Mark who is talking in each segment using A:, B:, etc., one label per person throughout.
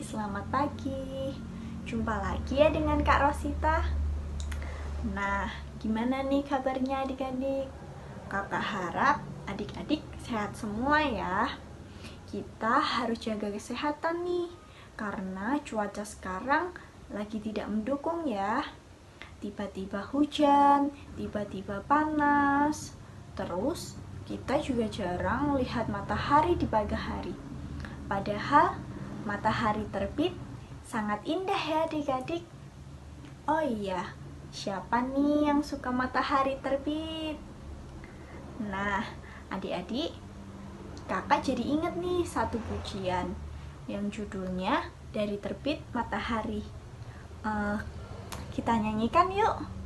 A: adik-adik, selamat pagi. Jumpa lagi ya dengan Kak Rosita. Nah, gimana nih kabarnya adik-adik? Kakak harap adik-adik sehat semua ya. Kita harus jaga kesehatan nih, karena cuaca sekarang lagi tidak mendukung ya. Tiba-tiba hujan, tiba-tiba panas. Terus, kita juga jarang melihat matahari di pagi hari. Padahal matahari terbit sangat indah ya adik-adik. Oh iya, siapa nih yang suka matahari terbit? Nah, adik-adik, kakak jadi ingat nih satu pujian yang judulnya Dari Terbit Matahari. Kita nyanyikan yuk.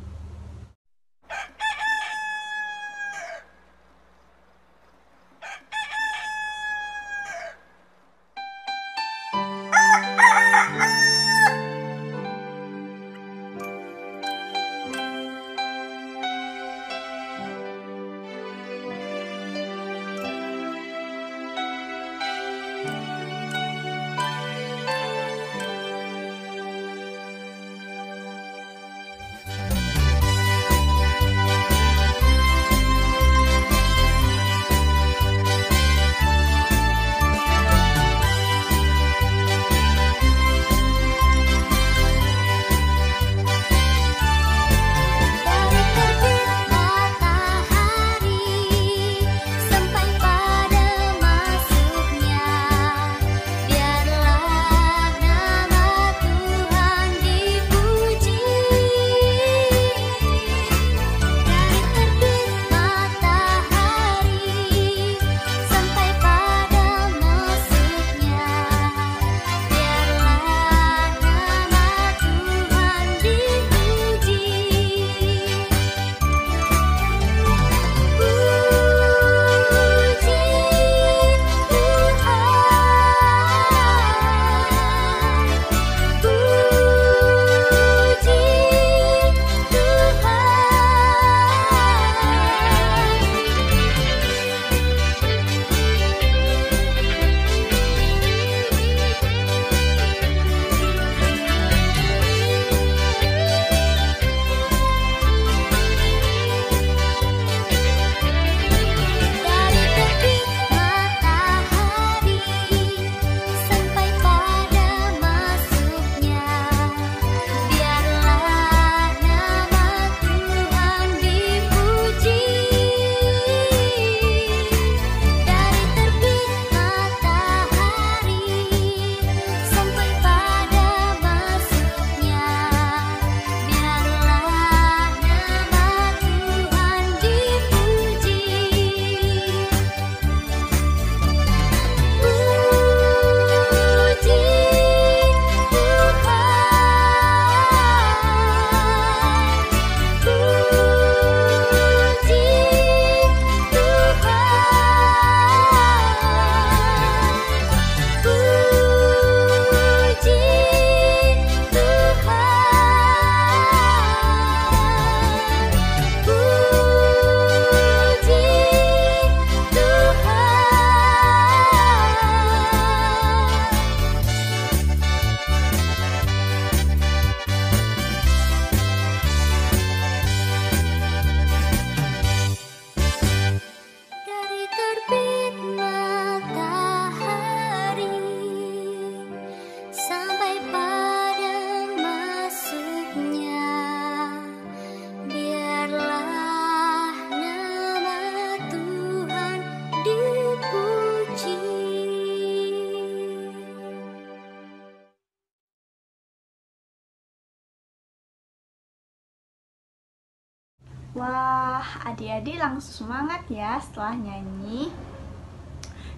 A: Wah, adik-adik langsung semangat ya setelah nyanyi.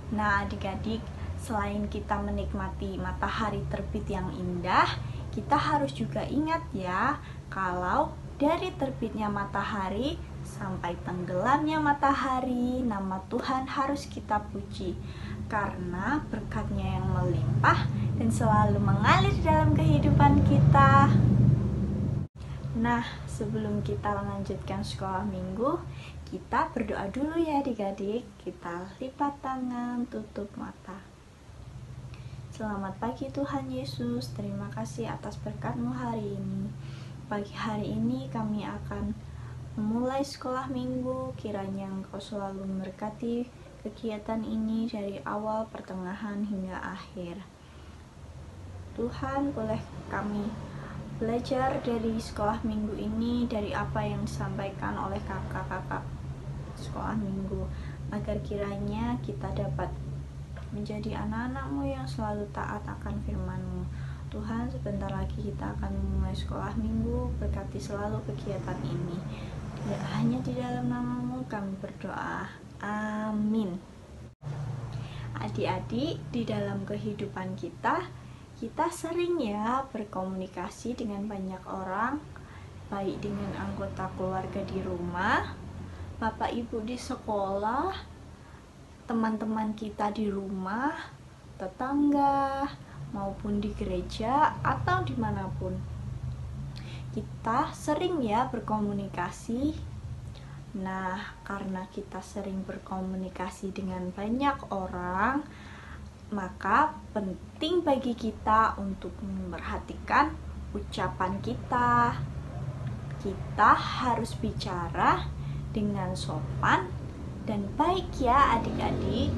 A: Nah, adik-adik, selain kita menikmati matahari terbit yang indah, kita harus juga ingat ya, kalau dari terbitnya matahari sampai tenggelamnya matahari, nama Tuhan harus kita puji. Karena berkatnya yang melimpah dan selalu mengalir dalam kehidupan kita. Nah, sebelum kita melanjutkan sekolah minggu, kita berdoa dulu ya adik-adik. Kita lipat tangan, tutup mata. Selamat pagi Tuhan Yesus, terima kasih atas berkat-Mu hari ini. Pagi hari ini kami akan memulai sekolah minggu, kiranya Engkau selalu memberkati kegiatan ini dari awal, pertengahan, hingga akhir. Tuhan, boleh kami belajar dari sekolah minggu ini, dari apa yang disampaikan oleh kakak-kakak sekolah minggu, agar kiranya kita dapat menjadi anak-anak-Mu yang selalu taat akan firman-Mu. Tuhan, sebentar lagi kita akan memulai sekolah minggu, berkati selalu kegiatan ini. Tidak hanya di dalam nama-Mu kami berdoa, amin. Adik-adik, di dalam kehidupan kita sering ya berkomunikasi dengan banyak orang, baik dengan anggota keluarga di rumah, bapak ibu di sekolah, teman-teman kita di rumah, tetangga, maupun di gereja atau dimanapun. Kita sering ya berkomunikasi. Nah, karena kita sering berkomunikasi dengan banyak orang, maka penting bagi kita untuk memperhatikan ucapan kita. Kita harus bicara dengan sopan dan baik ya adik-adik.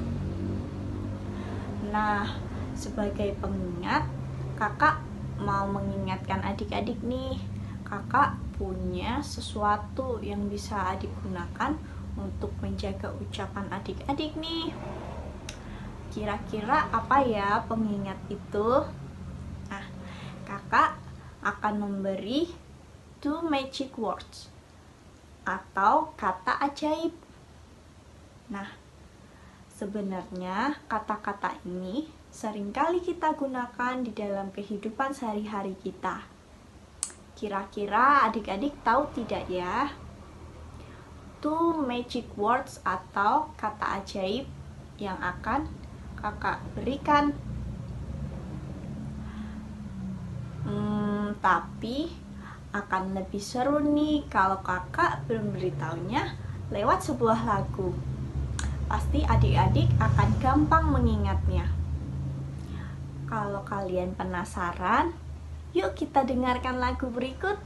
A: Nah, sebagai pengingat, kakak mau mengingatkan adik-adik nih. Kakak punya sesuatu yang bisa adik gunakan untuk menjaga ucapan adik-adik nih. Kira-kira apa ya pengingat itu? Nah, kakak akan memberi 2 magic words atau kata ajaib. Nah, sebenarnya kata-kata ini seringkali kita gunakan di dalam kehidupan sehari-hari kita. Kira-kira adik-adik tahu tidak ya? 2 magic words atau kata ajaib yang akan kakak berikan. Tapi akan lebih seru nih kalau kakak memberitahunya lewat sebuah lagu. Pasti adik-adik akan gampang mengingatnya. Kalau kalian penasaran, yuk kita dengarkan lagu berikut.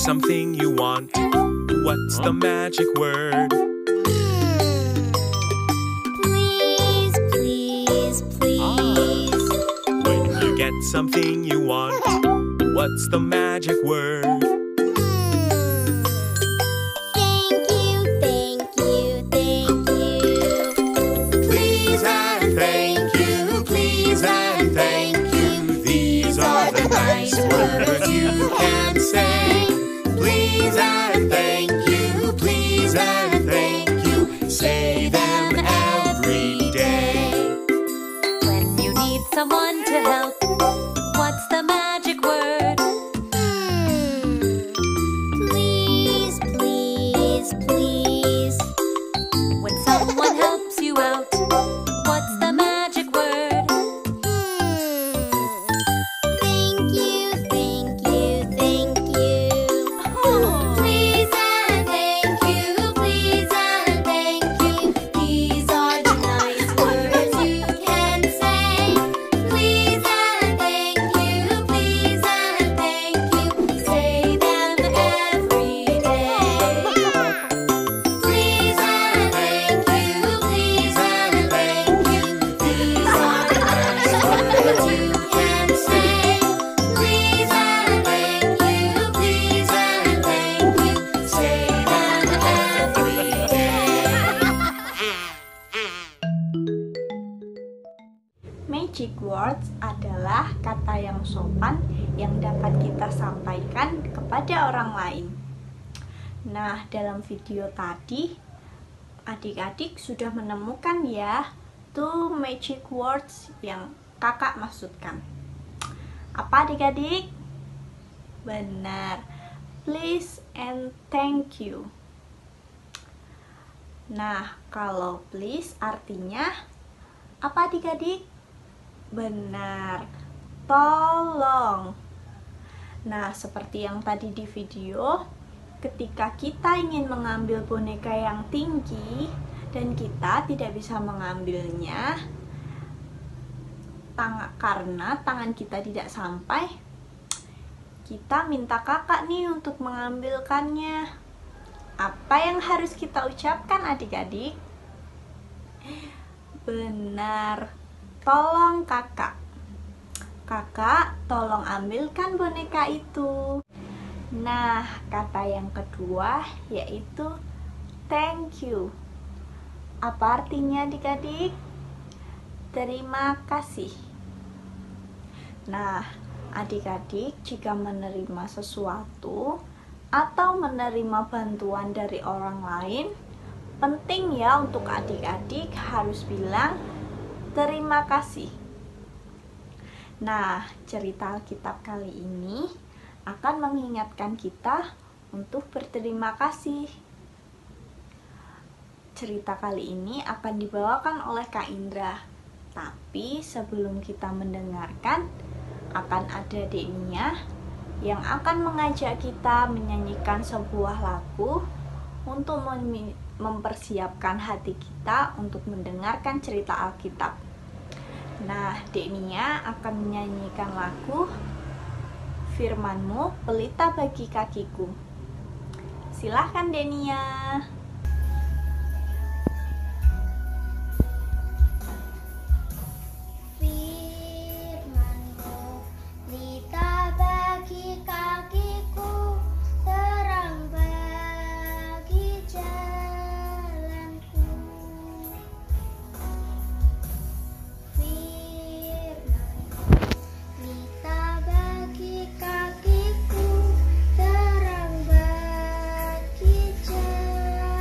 B: Something you want. What's the magic word?
C: Please, please, please.
B: When you get something you want, what's the magic word?
C: Thank you, thank you, thank you.
B: Please and thank you, please and thank you. These are the nice words you can say. Please and thank you, please and thank you. Say them every day.
D: When you need someone to help, what's the magic word?
C: Please, please, please.
A: magic words adalah kata yang sopan yang dapat kita sampaikan kepada orang lain. Nah, dalam video tadi adik-adik sudah menemukan ya 2 magic words yang kakak maksudkan. Apa adik-adik? Benar, please and thank you. Nah, kalau please artinya apa adik-adik? Benar, tolong. Nah, seperti yang tadi di video, ketika kita ingin mengambil boneka yang tinggi dan kita tidak bisa mengambilnya karena tangan kita tidak sampai, kita minta kakak nih untuk mengambilkannya. Apa yang harus kita ucapkan adik-adik? Benar, tolong kakak. Kakak, tolong ambilkan boneka itu. Nah, kata yang kedua yaitu thank you. Apa artinya adik-adik? Terima kasih. Nah, adik-adik jika menerima sesuatu atau menerima bantuan dari orang lain, penting ya untuk adik-adik harus bilang terima kasih. Nah, cerita Alkitab kali ini akan mengingatkan kita untuk berterima kasih. Cerita kali ini akan dibawakan oleh Kak Indra. Tapi sebelum kita mendengarkan, akan ada Denia yang akan mengajak kita menyanyikan sebuah lagu untuk mempersiapkan hati kita untuk mendengarkan cerita Alkitab. Nah, Denia akan menyanyikan lagu Firman-Mu pelita bagi kakiku. Silahkan Denia.
C: Firman-Mu pelita bagi kakiku, terang bagi jalanku. Firman-Mu pelita bagi kakiku, terang bagi jalanku.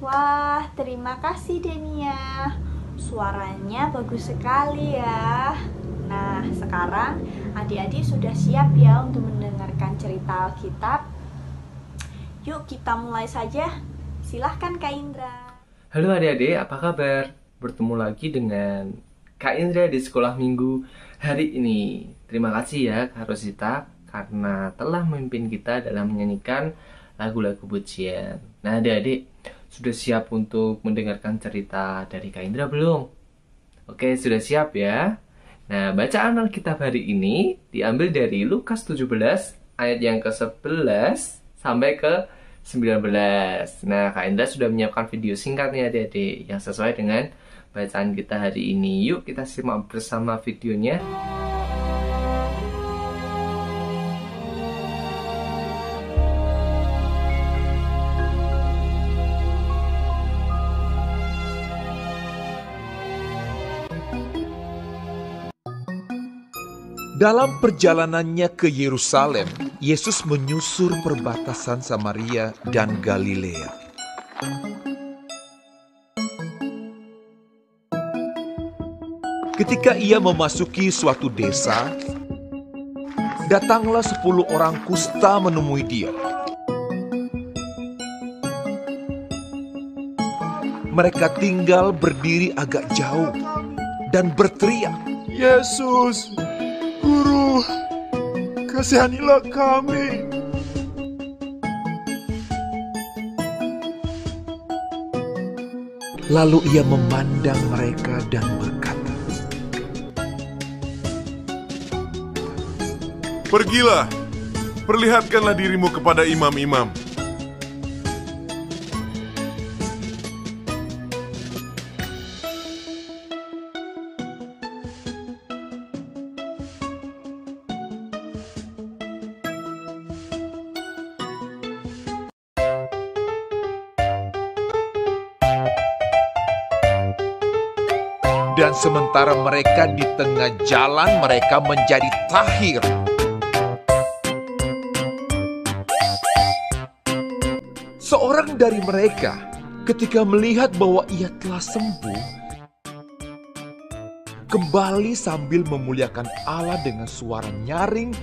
A: Wah, terima kasih Denia. Suaranya bagus sekali ya. Nah, sekarang adik-adik sudah siap ya untuk mendengarkan cerita Alkitab. Yuk kita mulai saja. Silahkan Kak Indra.
E: Halo adik-adik, apa kabar? Bertemu lagi dengan Kak Indra di sekolah minggu hari ini. Terima kasih ya Kak Rosita karena telah memimpin kita dalam menyanyikan lagu-lagu pujian. Nah adik-adik, sudah siap untuk mendengarkan cerita dari Kak Indra belum? Oke, sudah siap ya? Nah, bacaan Alkitab hari ini diambil dari Lukas 17 ayat yang ke-11 sampai ke 19. Nah, Kak Indra sudah menyiapkan video singkat nih adik-adik yang sesuai dengan bacaan kita hari ini. Yuk kita simak bersama videonya.
F: Dalam perjalanannya ke Yerusalem, Yesus menyusur perbatasan Samaria dan Galilea. Ketika ia memasuki suatu desa, datanglah 10 orang kusta menemui dia. Mereka tinggal berdiri agak jauh dan berteriak, "Yesus, Guru, kasihanilah kami." Lalu ia memandang mereka dan berkata,
G: "Pergilah, perlihatkanlah dirimu kepada imam-imam."
F: Dan sementara mereka di tengah jalan, mereka menjadi tahir. Seorang dari mereka, ketika melihat bahwa ia telah sembuh, kembali sambil memuliakan Allah dengan suara nyaring,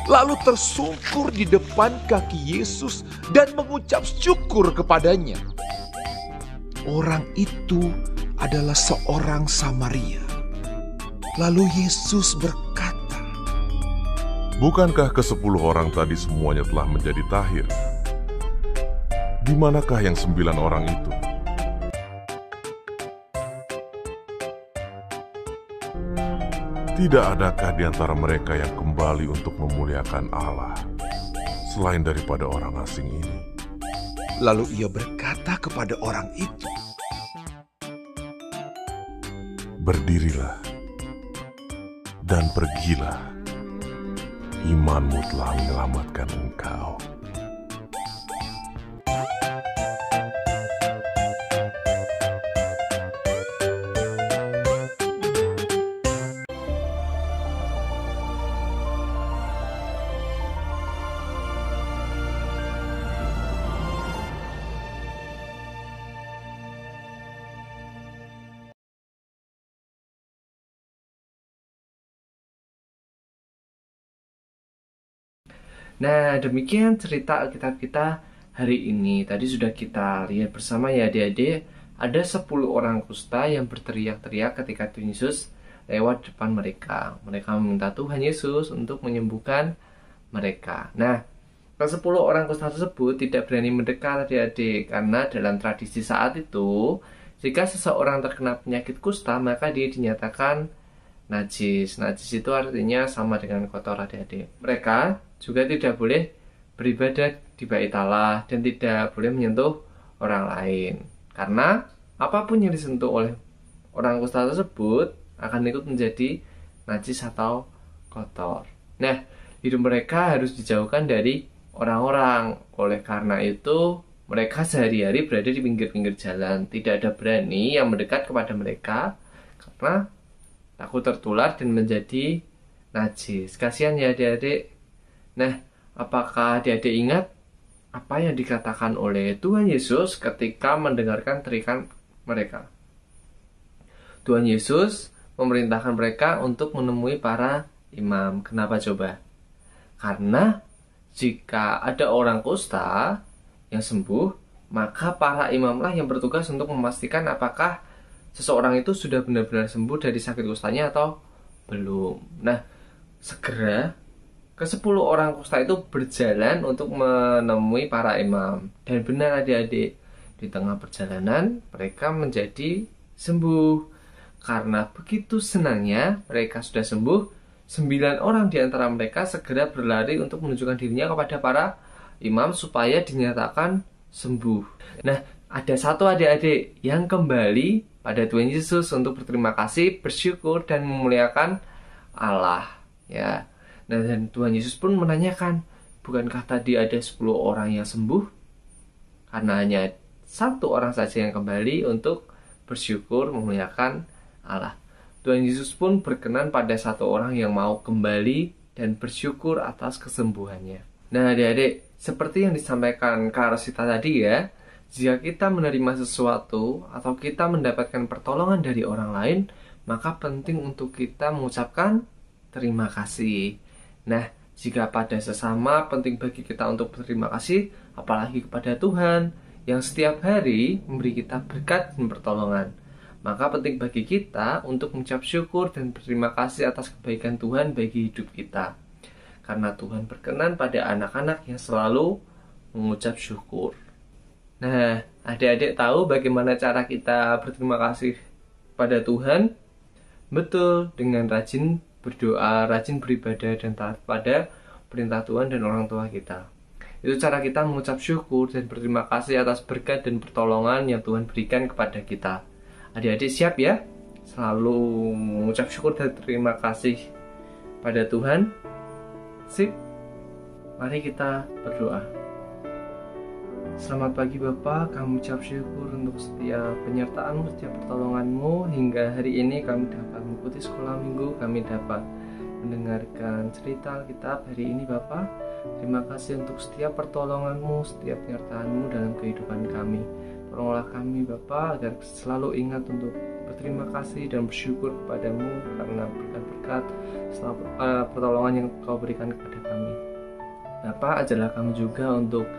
F: lalu tersungkur di depan kaki Yesus dan mengucap syukur kepadanya. Orang itu adalah seorang Samaria. Lalu Yesus berkata,
G: Bukankah ke-10 orang tadi semuanya telah menjadi tahir? Di manakah yang 9 orang itu? Tidak adakah di antara mereka yang kembali untuk memuliakan Allah, selain daripada orang asing ini?
F: Lalu ia berkata kepada orang itu,
G: Berdirilah dan pergilah, imanmu telah menyelamatkan engkau.
E: Nah, demikian cerita Alkitab kita hari ini. Tadi sudah kita lihat bersama ya adik-adik. Ada 10 orang kusta yang berteriak-teriak ketika Tuhan Yesus lewat depan mereka. Mereka meminta Tuhan Yesus untuk menyembuhkan mereka. Nah, ke-10 orang kusta tersebut tidak berani mendekat adik-adik. Karena dalam tradisi saat itu, jika seseorang terkena penyakit kusta, maka dia dinyatakan najis. Najis itu artinya sama dengan kotor adik-adik. Mereka juga tidak boleh beribadah di bait Allah dan tidak boleh menyentuh orang lain. Karena apapun yang disentuh oleh orang kusta tersebut akan ikut menjadi najis atau kotor. Nah, hidup mereka harus dijauhkan dari orang-orang. Oleh karena itu, mereka sehari-hari berada di pinggir-pinggir jalan. Tidak ada berani yang mendekat kepada mereka karena takut tertular dan menjadi najis. Kasihan ya adik-adik. Nah, apakah adik-adik ingat apa yang dikatakan oleh Tuhan Yesus ketika mendengarkan teriakan mereka. Tuhan Yesus memerintahkan mereka untuk menemui para imam. Kenapa coba? Karena jika ada orang kusta yang sembuh, maka para imamlah yang bertugas untuk memastikan apakah seseorang itu sudah benar-benar sembuh dari sakit kustanya atau belum. Nah, segera ke-10 orang kusta itu berjalan untuk menemui para imam. Dan benar adik-adik, di tengah perjalanan mereka menjadi sembuh. Karena begitu senangnya mereka sudah sembuh, 9 orang di antara mereka segera berlari untuk menunjukkan dirinya kepada para imam supaya dinyatakan sembuh. Nah, ada satu adik-adik yang kembali pada Tuhan Yesus untuk berterima kasih, bersyukur, dan memuliakan Allah. Ya. Nah, dan Tuhan Yesus pun menanyakan, bukankah tadi ada 10 orang yang sembuh? Karena hanya 1 orang saja yang kembali untuk bersyukur, memuliakan Allah. Tuhan Yesus pun berkenan pada 1 orang yang mau kembali dan bersyukur atas kesembuhannya. Nah, adik-adik, seperti yang disampaikan Kak Rosita tadi ya, jika kita menerima sesuatu atau kita mendapatkan pertolongan dari orang lain, maka penting untuk kita mengucapkan terima kasih. Nah, jika pada sesama, penting bagi kita untuk berterima kasih, apalagi kepada Tuhan yang setiap hari memberi kita berkat dan pertolongan. Maka penting bagi kita untuk mengucap syukur dan berterima kasih atas kebaikan Tuhan bagi hidup kita. Karena Tuhan berkenan pada anak-anak yang selalu mengucap syukur. Nah, adik-adik tahu bagaimana cara kita berterima kasih pada Tuhan? Betul, dengan rajin berdoa, rajin beribadah, dan taat pada perintah Tuhan dan orang tua kita. Itu cara kita mengucap syukur dan berterima kasih atas berkat dan pertolongan yang Tuhan berikan kepada kita. Adik-adik siap ya? Selalu mengucap syukur dan terima kasih pada Tuhan. Sip, mari kita berdoa. Selamat pagi Bapak, kami ucap syukur untuk setiap penyertaan-Mu, setiap pertolongan-Mu. Hingga hari ini kami dapat mengikuti sekolah minggu, kami dapat mendengarkan cerita Alkitab hari ini Bapak. Terima kasih untuk setiap pertolongan-Mu, setiap penyertaan-Mu dalam kehidupan kami. Tolonglah kami Bapak agar selalu ingat untuk berterima kasih dan bersyukur kepada-Mu karena berkat-berkat pertolongan yang Kau berikan kepada kami. Bapak, ajarlah kami juga untuk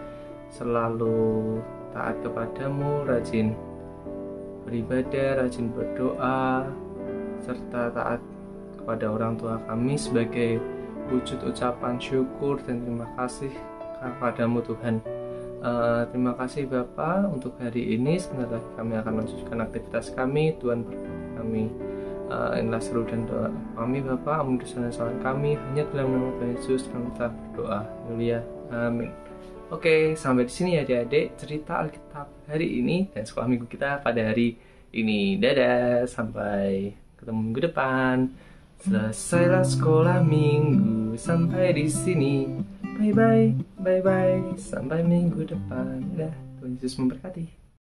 E: selalu taat kepada-Mu, rajin beribadah, rajin berdoa, serta taat kepada orang tua kami sebagai wujud ucapan syukur dan terima kasih kepada-Mu Tuhan. Terima kasih Bapak untuk hari ini. Sebentar lagi kami akan melanjutkan aktivitas kami. Tuhan berkati kami. Inilah seru dan doa kami Bapak. Ampuni dosa dan kesalahan kami. Hanya dalam nama Tuhan Yesus kami telah berdoa. Haleluya. Amin. Oke, sampai di sini ya adik-adik cerita Alkitab hari ini dan sekolah minggu kita pada hari ini. Dadah, sampai ketemu minggu depan. Selesailah sekolah minggu sampai di sini. Bye bye, sampai minggu depan. Dah, Tuhan Yesus memberkati.